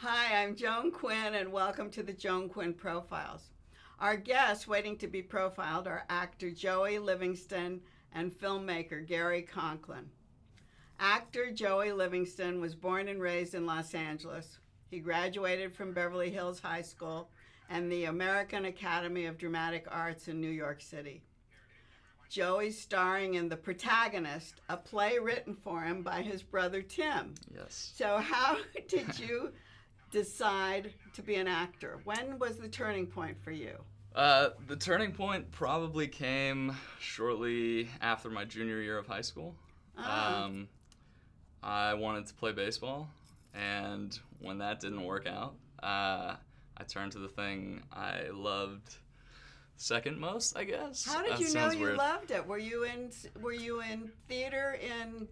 Hi, I'm Joan Quinn, and welcome to the Joan Quinn Profiles. Our guests waiting to be profiled are actor Joey Livingston and filmmaker Gary Conklin. Actor Joey Livingston was born and raised in Los Angeles. He graduated from Beverly Hills High School and the American Academy of Dramatic Arts in New York City. Joey's starring in The Protagonist, a play written for him by his brother Tim. Yes. So how did you decide to be an actor? When was the turning point for you? The turning point probably came shortly after my junior year of high school. I wanted to play baseball, and when that didn't work out, I turned to the thing I loved second most, I guess. How did you know you loved it? Were you in theater in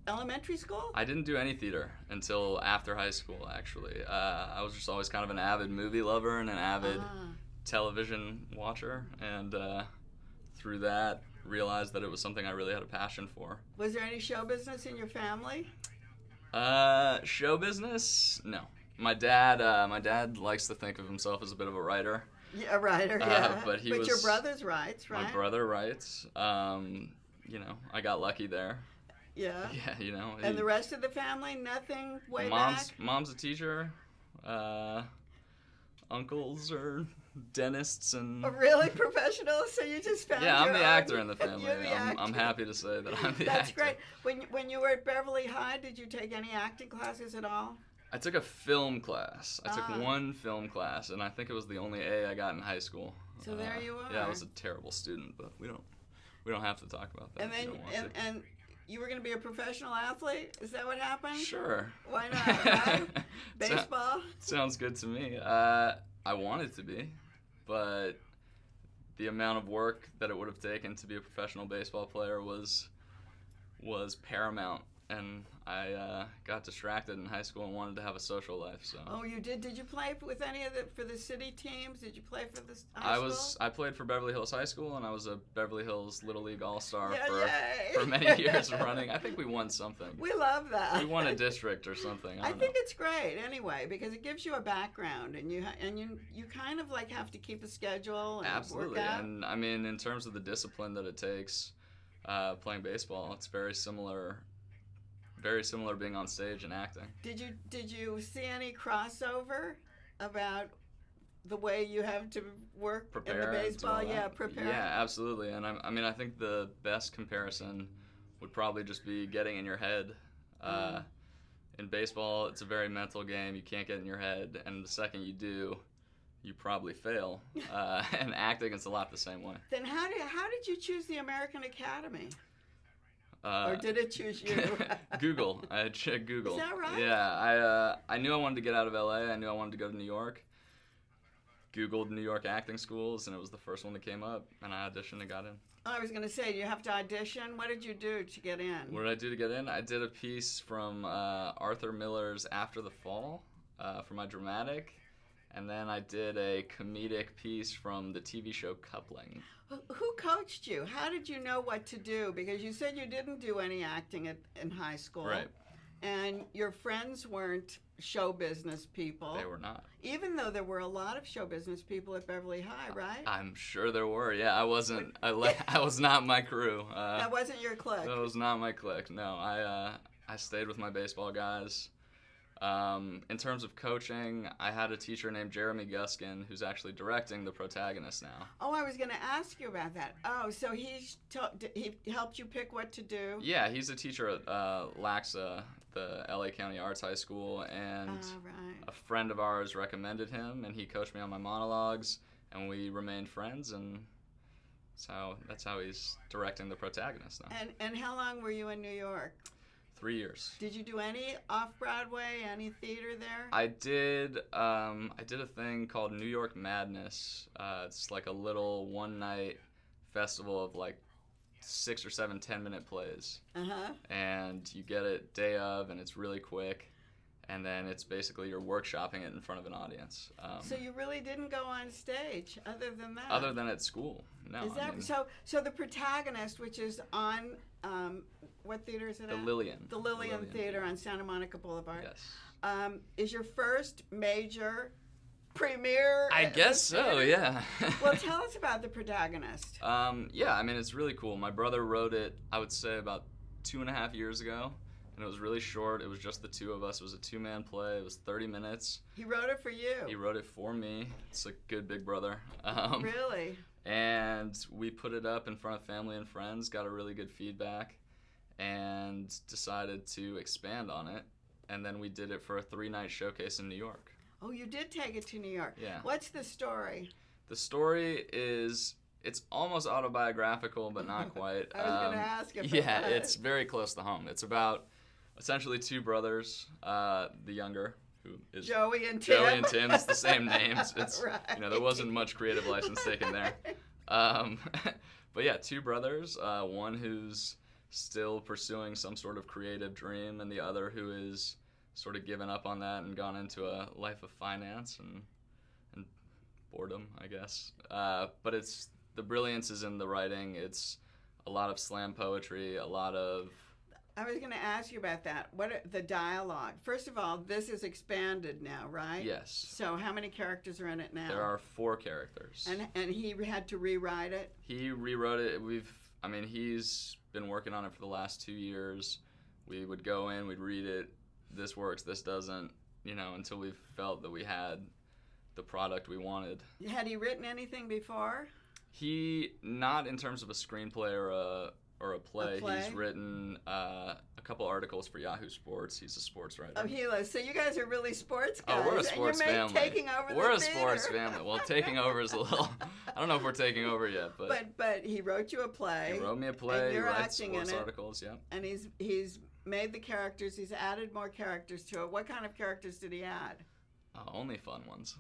elementary school? I didn't do any theater until after high school, actually. I was just always kind of an avid movie lover and an avid television watcher, and through that realized that it was something I really had a passion for. Was there any show business in your family? Show business? No. My dad likes to think of himself as a bit of a writer. Yeah, a writer, yeah. But your brother's writes, right? My brother writes. I got lucky there. Yeah. Yeah, And the rest of the family, nothing way back? Mom's a teacher. Uncles are dentists and... Oh, really? Professional? So you just found Yeah, I'm your the own... actor in the family. You're the actor. I'm happy to say that I'm the That's actor. great. When you were at Beverly High, did you take any acting classes at all? I took a film class. I took one film class, and I think it was the only A I got in high school. So there you are. Yeah, I was a terrible student, but we don't have to talk about that. And then and you were going to be a professional athlete? Is that what happened? Sure. Why not? Right? Baseball? Sounds good to me. I wanted to be, but the amount of work that it would have taken to be a professional baseball player was paramount. And I got distracted in high school and wanted to have a social life. So. Oh, you did? Did you play with any of for the city teams? Did you play for the high school? I played for Beverly Hills High School, and I was a Beverly Hills Little League All-Star for many years running. I think we won something. We love that. We won a district or something. I think it's great anyway because it gives you a background, and you kind of like have to keep a schedule and Absolutely. work out. And I mean, in terms of the discipline that it takes playing baseball, it's very similar being on stage and acting. Did you see any crossover about the way you have to work in the baseball? Yeah, prepare. Yeah, absolutely. And I think the best comparison would probably just be getting in your head. In baseball, it's a very mental game. You can't get in your head, and the second you do, you probably fail. And acting, it's a lot the same way. Then how did you choose the American Academy? Or did it choose you? Google. I checked Google. Is that right? Yeah, I knew I wanted to get out of LA. I knew I wanted to go to New York. Googled New York acting schools, and it was the first one that came up, and I auditioned and got in. Oh, I was going to say, you have to audition. What did you do to get in? What did I do to get in? I did a piece from Arthur Miller's After the Fall for my dramatic, and then I did a comedic piece from the TV show Coupling. Who coached you? How did you know what to do? Because you said you didn't do any acting in high school. Right. And your friends weren't show business people. They were not. Even though there were a lot of show business people at Beverly High, right? I'm sure there were. Yeah, I wasn't. I was not my crew. That wasn't your clique. That was not my clique. No, I stayed with my baseball guys. In terms of coaching, I had a teacher named Jeremy Guskin who's actually directing The Protagonist now. Oh, I was going to ask you about that. Oh, so he helped you pick what to do? Yeah, he's a teacher at LACSA, the LA County Arts High School, and a friend of ours recommended him, and he coached me on my monologues, and we remained friends, and that's how he's directing The Protagonist now. And how long were you in New York? 3 years. Did you do any off-Broadway, any theater there? I did a thing called New York Madness. It's like a little one-night festival of like 6 or 7 10-minute plays. And you get it day of, and it's really quick. And then it's basically you're workshopping it in front of an audience. So you really didn't go on stage other than that? Other than at school, no. Is that so? The Protagonist, which is on what theater is it at? The Lillian. The Lillian Theater on Santa Monica Boulevard. Yes. is your first major premiere? I guess so, yeah. Well, tell us about The Protagonist. Yeah, I mean, it's really cool. My brother wrote it, I would say, about 2.5 years ago. And it was really short. It was just the two of us. It was a two-man play. It was 30 minutes. He wrote it for you. He wrote it for me. It's a good big brother. Really? And we put it up in front of family and friends, got a really good feedback, and decided to expand on it. And then we did it for a 3-night showcase in New York. Oh, you did take it to New York. Yeah. What's the story? The story is, it's almost autobiographical, but not quite. I was going to ask if yeah, it's very close to home. It's about essentially two brothers, the younger, who is Joey and Tim. Joey and Tim. It's the same names. It's right. There wasn't much creative license taken there. But yeah, two brothers. One who's still pursuing some sort of creative dream, and the other who is sort of given up on that and gone into a life of finance and boredom, I guess. But it's the brilliance is in the writing. It's a lot of slam poetry, a lot of... I was going to ask you about that. The dialogue? First of all, this is expanded now, right? Yes. So how many characters are in it now? There are 4 characters. And he had to rewrite it? He rewrote it. He's been working on it for the last 2 years. We would go in, we'd read it. This works, this doesn't, until we felt that we had the product we wanted. Had he written anything before? He, not in terms of a screenplay or a play. He's written a couple articles for Yahoo Sports. He's a sports writer. Oh, he is. So you guys are really sports guys. Oh, we're a sports family. Taking over we're the a theater. Sports family. Well, taking over is a little... I don't know if we're taking over yet, but he wrote you a play. He wrote me a play. And you're he writes acting sports in it. articles, yeah. And he's made the characters. He's added more characters to it. What kind of characters did he add? Only fun ones.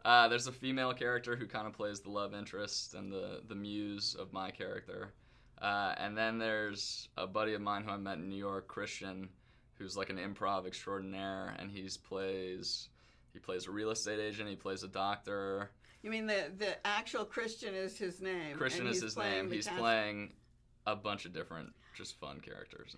There's a female character who kind of plays the love interest and the muse of my character. And then there's a buddy of mine who I met in New York, Christian, who's like an improv extraordinaire, and he plays a real estate agent, he plays a doctor. You mean the actual Christian is his name? Christian is his name. He's playing a bunch of different just fun characters,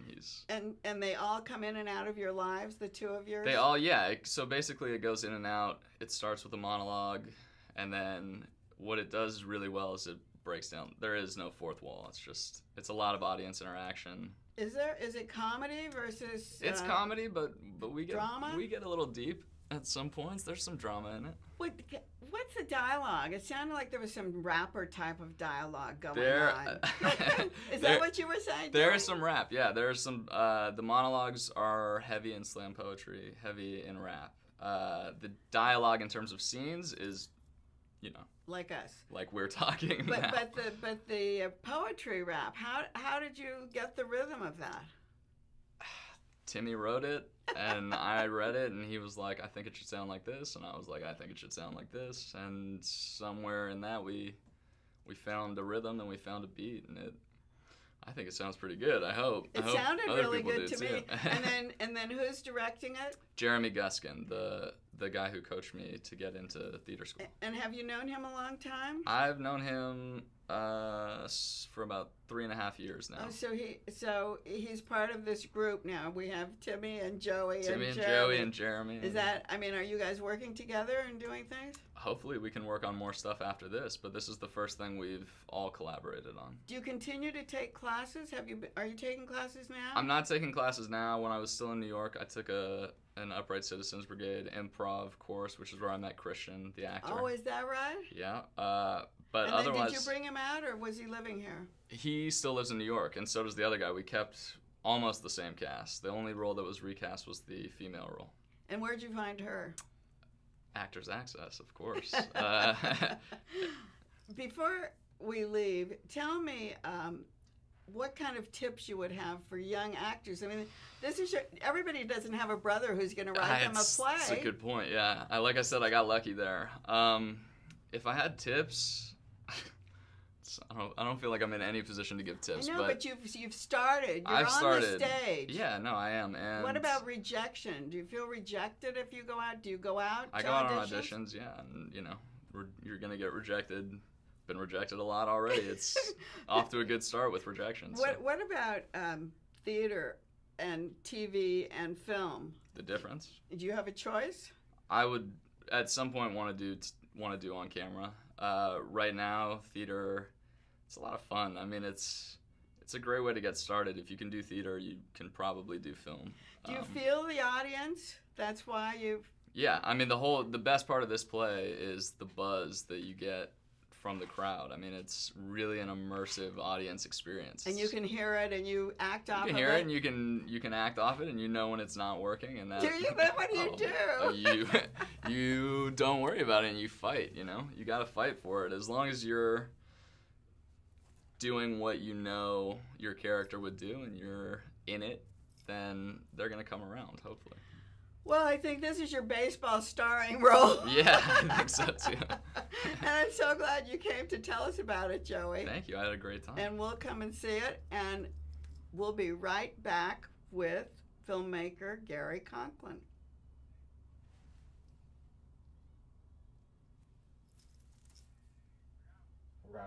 and and they all come in and out of your lives, the two of yours? They all, yeah. So basically it goes in and out. It starts with a monologue, and then what it does really well is it breaks down. There is no fourth wall. It's a lot of audience interaction. Is it comedy versus It's comedy, but we get drama? We get a little deep at some points. There's some drama in it. What's the dialogue? It sounded like there was some rapper type of dialogue going on. Is that what you were saying? There is some rap, yeah. There's some, the monologues are heavy in slam poetry, heavy in rap. The dialogue in terms of scenes is, like us. Like we're talking now. But the poetry rap, how did you get the rhythm of that? Timmy wrote it, and I read it, and he was like, I think it should sound like this, and I was like, I think it should sound like this, and somewhere in that we found a rhythm and we found a beat, and I think it sounds pretty good. I hope. It sounded really good to me. And then who's directing it? Jeremy Guskin, the guy who coached me to get into theater school. And have you known him a long time? I've known him for about 3.5 years now. Oh, so he's part of this group now. We have Timmy and Joey and Jeremy. Is that? I mean, are you guys working together and doing things? Hopefully, we can work on more stuff after this. But this is the first thing we've all collaborated on. Do you continue to take classes? Are you taking classes now? I'm not taking classes now. When I was still in New York, I took an Upright Citizens Brigade improv course, which is where I met Christian, the actor. Oh, is that right? Yeah. But and otherwise, did you bring him out, or was he living here? He still lives in New York, and so does the other guy. We kept almost the same cast. The only role that was recast was the female role. And where'd you find her? Actors Access, of course. Before we leave, tell me what kind of tips you would have for young actors. I mean, everybody doesn't have a brother who's going to write them a play. That's a good point, yeah. Like I said, I got lucky there. If I had tips, I don't feel like I'm in any position to give tips. I know, but you've started. I've started. The stage. Yeah, no, I am. And what about rejection? Do you feel rejected if you go out? Do you go out? I go out on auditions, yeah, and you're gonna get rejected. Been rejected a lot already. It's off to a good start with rejections. What about theater and TV and film? The difference? Do you have a choice? I would at some point want to do on camera. Right now, theater, it's a lot of fun. I mean, it's a great way to get started. If you can do theater, you can probably do film. Do you feel the audience? That's why you've... Yeah, I mean, the best part of this play is the buzz that you get from the crowd. I mean, it's really an immersive audience experience. And you can hear it, and you act off of it. You can hear it, and you can act off it, and you know when it's not working. And that, do you? What do you do? You don't worry about it, and you fight. You know, you got to fight for it. As long as you're doing what you know your character would do, and you're in it, then they're gonna come around, hopefully. Well, I think this is your baseball starring role. Yeah, I think so too. And I'm so glad you came to tell us about it, Joey. Thank you. I had a great time. And we'll come and see it, and we'll be right back with filmmaker Gary Conklin. Right.